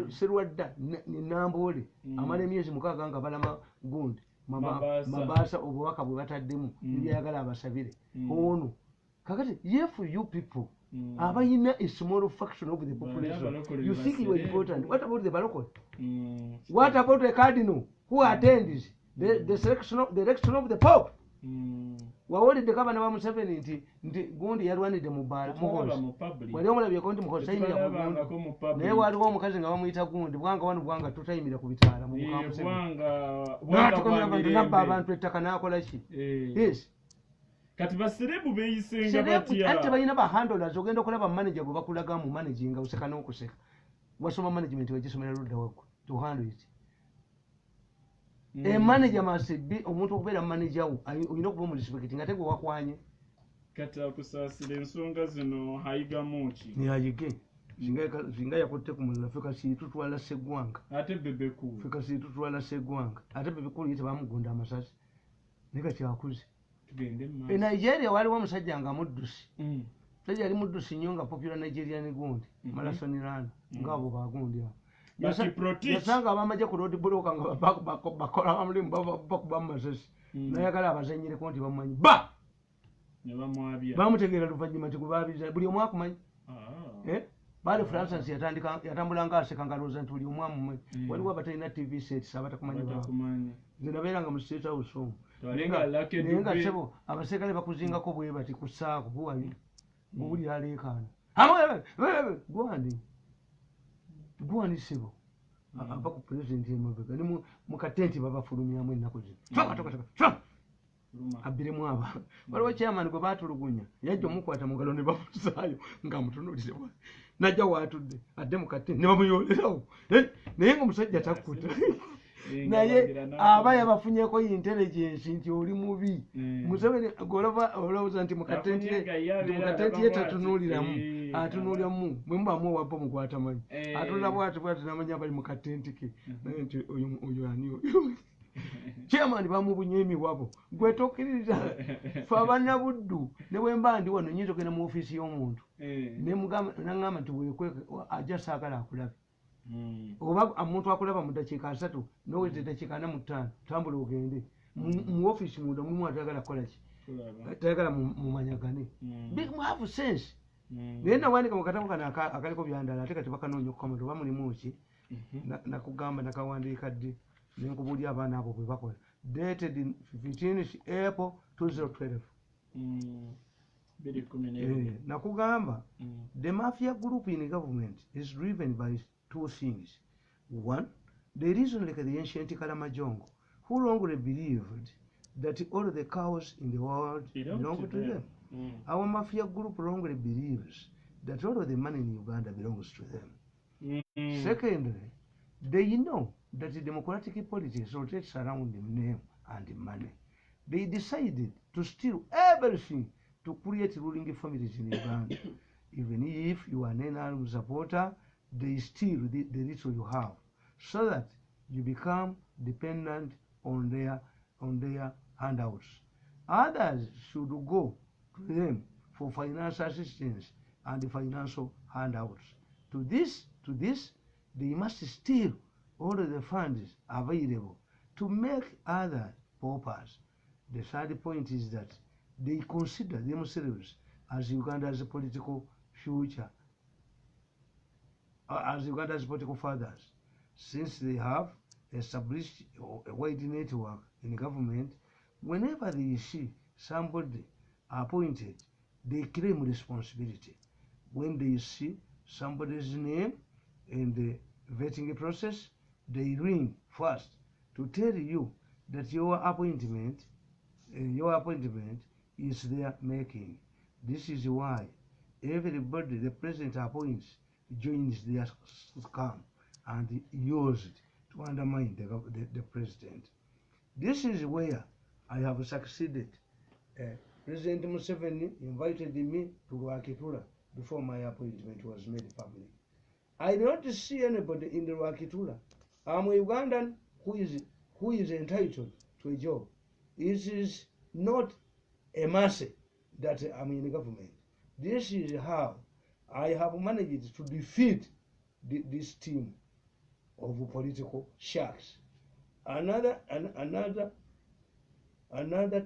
serwadda nenamboole amala emyezi 6 nga balama gundi mabaasa obubaka bwe bataddemu ebyayagala abasabire ono kakati if you people abayina a small fraction of the population you think you are important. What about the balokole? What about the cardinal who attends the selection of the election of the pope? Wawolidde kabana ba Museveni nti gundi yalwanidde mu bbala muhozi wali omulabyeko nti muhozi tayimira ku gundi naye waliwo omukazi nga bamuyita gundi bwanga wano bwanga tutayimira ku bitaala mu bukambusenaatukomera abantu nabba abantu ettaka n'akola ki? Yes. kati baserebu beyisenga batya ate balina bahandlers ogenda okulaba manager gwe bakulaga mu managing useka n'okuseka wasoma management wegisomera ludda wagwe to handle it manager must be omuntu okubeera manager wo olina okuba omurespecti nga tegwe wakwanye kati akusaasira ensonga zino hayigamu ki niyayige singa yakutte ku mulala ffe kasi tutwala Sseggwanga ate bebekulu ffe kasi tutwala Sseggwanga ate bebekulu ye tebamugunda amasasi naye kakyakuze tugende mu e Nigeria waliwo omusajja nga muddusi musajja yali muddusi nnyo nga popular Nigerian gundi Marathon Runner ngaabo bagundi abo yasanga abamajja ku road block nga bakola amulimu bakuba mu masasi nayagala abazanyireko nti bamumanyi ba bamutegeera luvannyuma nti gwebabiza buli omu akumanyi baali Francis yatambulanga aseka nga looza nti buli omu amumanyi waliwo abatalina TV sets abatakumanyi nze nabeeranga mu State House omwo naye nga sebo abaserikale bakuzingako bwe bati ku ssaako buwayo ng'owulira aleekaana gwandi sebo ava ku pulezidenti emabega ne mu katenti babafulumyamu ennaku zino abbiremu aba waliwo chairman gwe baatulugunya yajja omukwata mu ngalo ne bamusaayo nga mutunuulire najja waatudde adde mu katenti ne bamuyolerawo naye ng'omusajja takkuta naye aba yabafunyeko intelligence nti oli mubi Museveni olowooza nti mukatenti ye tatunuuliramu atunuuliramu bwe mubamu owabba mukwatamanyi atunula bwati namanya bali mu katenti ke naye nti oyo ani oyo chairman bamubunya emiwabo gwe tokkiririza fe abannabuddu ne bwe mba ndi wano nyinza okgenda mu ofiisi y'omuntu naŋŋamba nti weekweke ajja saagala akulabe oba omuntu akulaba mu ddakiika 3 noweza eddakiika 45 tambula ogende mu ofiisi munda mulimu atayagala kukolaki tayagala mumanyagane have sense naye nawandika mu katabo kano akaliko byandala ate kati bakanoonya okukamata oba mulimu ki nakugamba nakawandiika ddi nenkubuulya abaana abo bwe bakola dated 15 April 2012 nakugamba the mafia group in government is driven by 2 things. One, the reason like the ancient Kalamajongo, who wrongly believed that all the cows in the world belong to them. Our mafia group wrongly believes that all of the money in Uganda belongs to them. Secondly, they know that the democratic politics rotates around the name and the money. They decided to steal everything to create ruling families in Uganda. Even if you are an NRM supporter, they steal the little you have, so that you become dependent on their handouts. Others should go to them for financial assistance and financial handouts. To this, they must steal all of the funds available to make other paupers. The third point is that they consider themselves as Uganda's political future, as Uganda's political fathers, since they have established a wide network in government. Whenever they see somebody appointed, they claim responsibility. When they see somebody's name in the vetting process, they ring first to tell you that your appointment is their making. This is why everybody the president appoints joins their scam and used to undermine the president. This is where I have succeeded. President Museveni invited me to Rwakitula before my appointment was made public. I don't see anybody in the Rwakitula. I'm a Ugandan who is entitled to a job. It is not a mercy that I'm in the government. This is how I have managed to defeat this team of political sharks. Another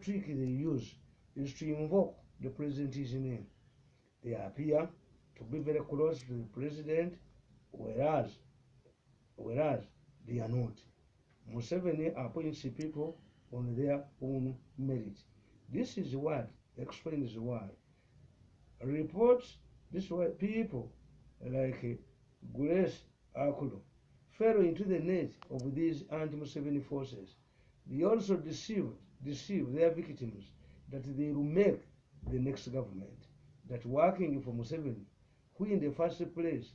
trick they use is to invoke the president's name. They appear to be very close to the president, whereas they are not. Museveni appoints people on their own merit. This is what explains why reports this way people like Grace Akulo fell into the net of these anti-Museveni forces. They also deceive their victims that they will make the next government that working for Museveni, who in the first place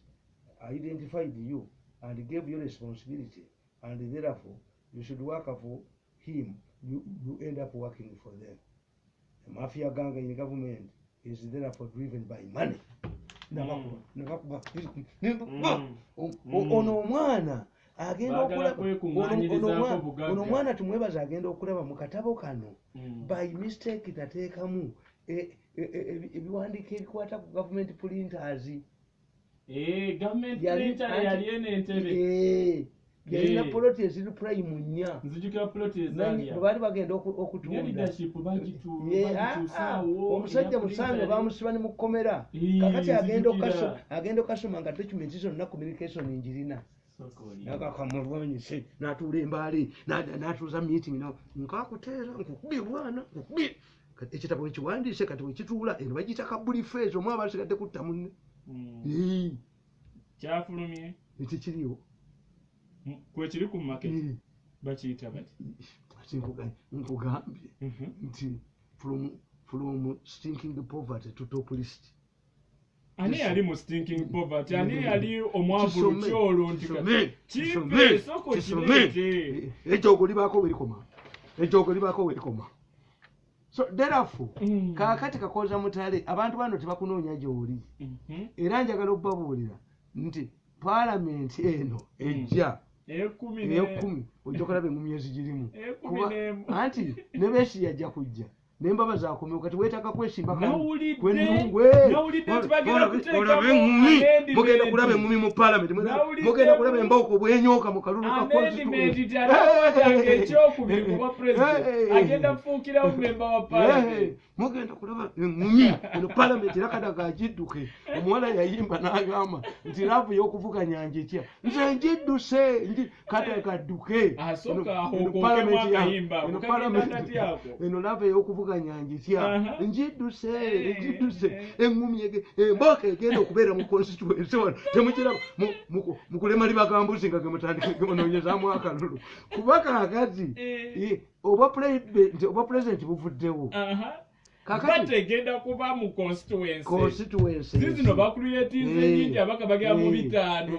identified you and gave you responsibility, and therefore you should work for him, you end up working for them. The mafia gang in the government is therefore driven by money. Ono omwana agenda okulaba ono mwana tumwebaza agenda okulaba mu katabo kano by mistake tateekamu ebiwandiiko ebikwata ku government printers. Government printer yali ene entebe yalina poloti eziri prime nnya nzijukira poloti ezali bali bagenda okutunda omusajja musange bamusiba ne mukomera kakati agenda okasoma nga documents zonna communication njirina nakakamulwanyise natuula embaale natuuza meeting nkakuteera nkukubye bwana nkukubye ekitabo ekiwandiise kati wekituula eno bagiyita kabulifeezo omu abasigadde kutta munne kyafulumye ekikiriwo kwekiri ku market bakiyita bati nkugambye nti from stinking poverty to top list. Ani yali mu stinking poverty, ani yali omwavulu kyolo nti kipe soko kireke ekyogo libako welikoma. So therefore kakati kakoza mutale abantu bano tebakunoonya gy'oli era njagala okubabuulira nti parliament eno ejja ekumi ojja okulaba engumi ezigirimu anti ne Besigye ajja kujja n'embaba zakomeo kati weetaaga kwesimba olabe engumi mugenda kulaba engumi mu parliament mugenda kulaba embawuko bwenyooka mu kalulu ka mugenda kulaba engumi eno parliament era kadaga agidduke. Omuwala yayimba n'agamba nti laavu y'okuvuganya njekya nze njidduse kadaga adduke eno laavu ey'okuvuganya njekya njidduse engumi embooka egenda okubeera mu constituency wano temukiraba mukulema libagambuzi nga gemutandike gemunoonyezaamu akalulu kuba kaakati oba president buvuddewo bategenda kuba mu constituency zino bakreatinze nyingi abaka bagera mu bitaano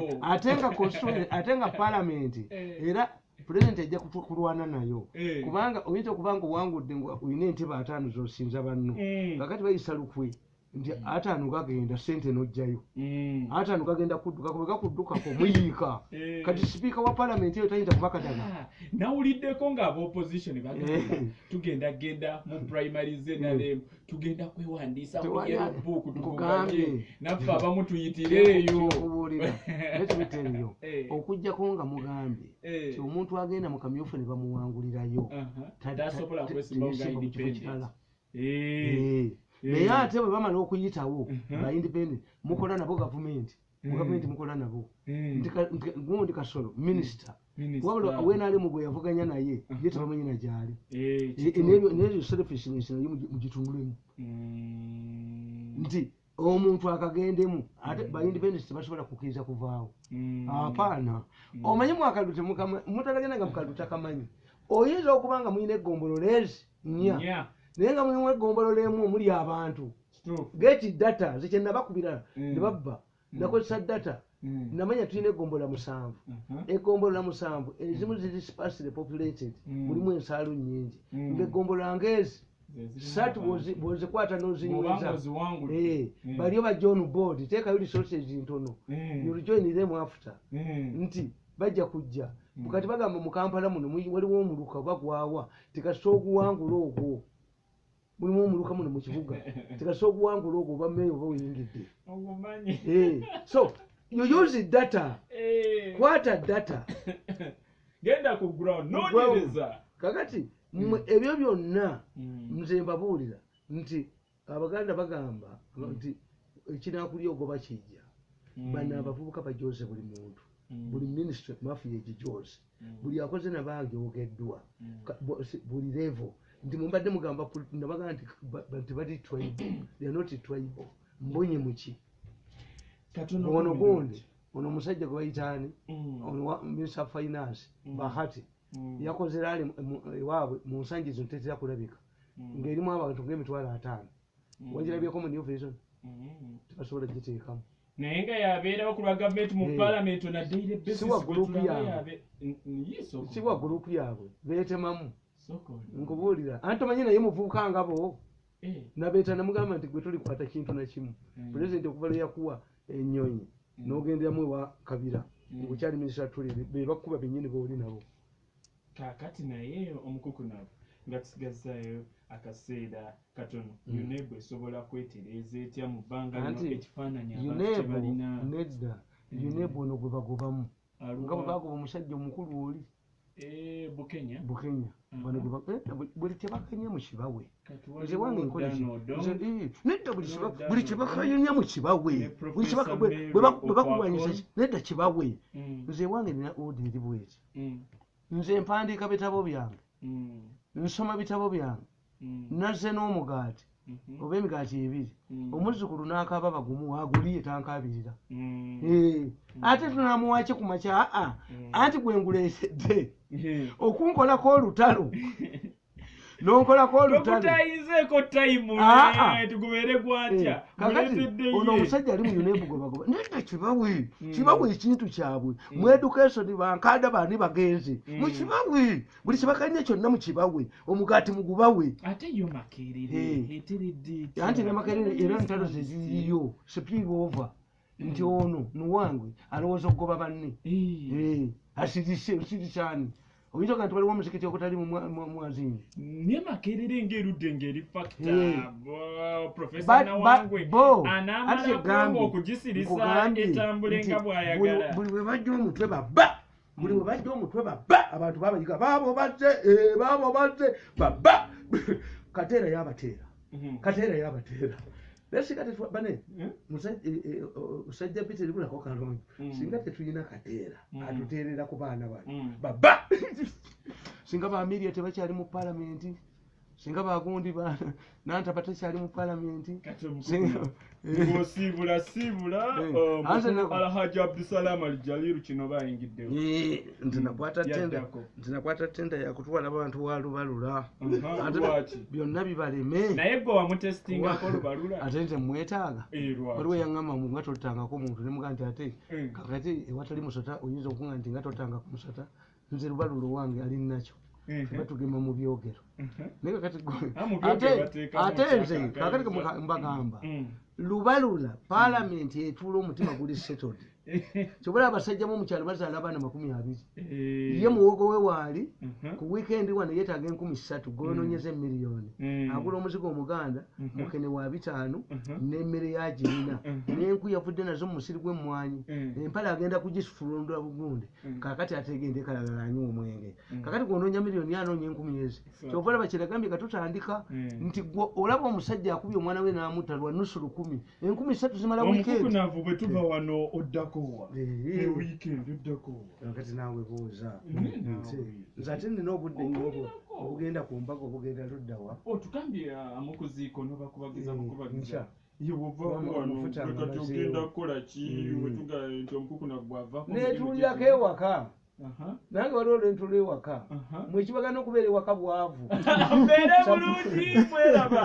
ate nga parliament era president ajja kulwana nayo kubanga oyinza okubanga owangudde olina entebe 5 zosinza banno kakati bayisa lukwe nti 5 gagenda sente n'ojjayo 5 gagenda kudduka kuba gakuddukako muyiika kati sipiika wa parliament eyo tayinza kubakadaga. Nawuliddeko ng'aba opposition bagenda tugenda mu primaries nalemu tugenda kwewandiisa mu yellow book tukugambye naffe abamu tuyitireeyo nekibiteeyo okujjako nga mugambye ti omuntu agenda mu kamyufu ne bamuwangulirayo tasobola kwesimba nga independent. Naye ate bwe bamala okuyitawo ba independent mukola nabo gavumenti mukola nabo gundi Kasolo minisita wabula wenaali mugwe yavuganya naye ye tebamanyi na gyali nebyo selfishness naye mugitungulemu nti omuntu akagendemu ate ba independent tebasobola kukkiriza kuvaawo. Apaana omanyi mwakalu mutalagenanga mukalu takamanyi oyinza okuba nga mulina eggombololeezi nnya naye nga mulimu eggombolola emu omuli abantu geti data zekye nabakubira ne babba nakozesa data namanya tulina eggombola 7 eggombolola 7 ezimu ziri sparsely populated mulimu ensalo nnyingi ng'eggombola ngezi 3 bwozikwata n'ozinyweza baliyo ba John Board teekayo resources ntono you'll join them after nti bajja kujja kati bagamba mu Kampala muno waliwo omuluka bagwawa tikasobola okuwangula ogwo mulimu omuluka muno mu kibuga tikasobola okuwangula ogwo oba meeyo oba weyingidde so you use data kwata data genda ku ground noonyereza kakati ebyo byonna nze mbabuulira nti Abaganda bagamba nti ekinaakulya ogoba kijja bano abavubuka bajoze buli muntu buli ministry mafia egijoze buli akoze nabange ogeddwa buli level nti mumbadde mugamba nabaga nti bali tribal they are not tribal mbonye muki ono gundi ono musajja gwe bayitaani ono minister of finance Bahati yakoze ali ewaabwe mu nsangi zino tetera kulabika ng'erimu abantu ng'emitwalo 5 wagirabyeko mu new vision tebasobola giteekamu naye nga yabeerawo ku lwa gavumenti mu paalamenti na daily basis si wa gurupu yaabwe beetemamu nkubuulira anti omanyi naye muvubuka ngabo nabeeta namugamba nti gwe tolikwata kintu na kimu pulezidenti okuva lwe yakuwa ennyonyi n'ogenderamu ewa Kabira bukyali minisita tuli be bakuba bennyini booli nabo kaakati naye omukuku nabo nga tusigazaayo akaseera katono UNEB esobola kwetereeza etya mu bbanga lino ekifaananyi abantu tebalina nedda UNEB ono gwe bagobamu nga bwe bagoba omusajja omukulu oli Bukenya buli kyebakanya mu kibawe nze wange nedda buli kyebakanya mu kibawe bwe bakulwanyisa nedda kibawe nze wange nina odi eri bweti nze mpandiika bitabo byange nsoma bitabo byange nazze n'omugaati oba emigaati 2 omuzzukulu n'akaaba bagumu waguliye tankabirira ate tunamuwaki ku makya anti gwe nguleesedde okunkolako olutalo nonkolako olutalotukutayizeeko tayimu tugubeere gwatya ono omusajja ali mu UNEB gwe bagoba nedda kibawe ekintu kyabwe mu education bankada bani bagenze mu kibawe buli kibakanye kyonna mu kibawe omugaati mugubawe ate yo makerere eteredde anti ne makerere era ntalo ziriyo speak over nti ono nuwangwe alowooza okugoba banne asirisani oyinza kanti waliwo omuzikiti ogutali mwazini ne makerere ng'erudde ng'eri factor profesa nawangwe anamala okugisirisa etambule nga bw'ayagala buli we bajja omutwe babba abantu babayiga baabo bazze babba kateera yabateera singa tetubane musajja Peter libulako kalongo singa tetulina kateera atuteerera ku baana bano baba singa bamiria tebakyali mu paalamenti singa bagundi nantaba tekyali mu paalamenti siibula Alhaji Abdusalaam Aljaliru kino bayingiddewo nti nakwata tenda yakutwala abantu wa Lubalula byonna bibaleme naye gwe wamutestingako Lubalula ate nze mwetaaga waliwo yaŋŋamba mu nga tolutangako omuntu nemuga nti ate kakati ewatali musota oyinza okuŋga nti nga tolutanga ku musota nze Lubalula owange ali nakyo batugema mu byogero naye ate nze kakati mbagamba Lubalula paalamenti etuula omutima guli settled kyobola abasajja mu mukyalo bazaala abaana 20 ye muwogo we waali ku weekend wano yeetaaga 3,000 gonoonyeza emiliyoni agula omuzigo omuganda mukene wa 5 n'emmere yagirina n'enku yavudde nazo mu musiri gw'emmwanyi empale agenda kugisufulundula bugundi kakati ategende kalagala anywa omwenge kakati gwonoonya miliyoni anoonya 10,000 kyova olaba kiragambye katutandika nti gwe olaba omusajja akubye omwana we n'amutta lwa nusu 10 3,000 zimala weekend omukukunavu bwe tuva wano oddako weekend oddako kati naawe buuza nze ate nina obudde nnyo obugenda ku mbaga obugenda luddawa otugambye amukuziiko nobakubagiza bukubagiza yewova wano kati ogenda kukola ki wetuga nti omukukunavu bw'avako netuulyako ewaka nange waliwo lwentula ewaka mwekibagana okubeera ewaka bwavu mbeere bulungi mweraba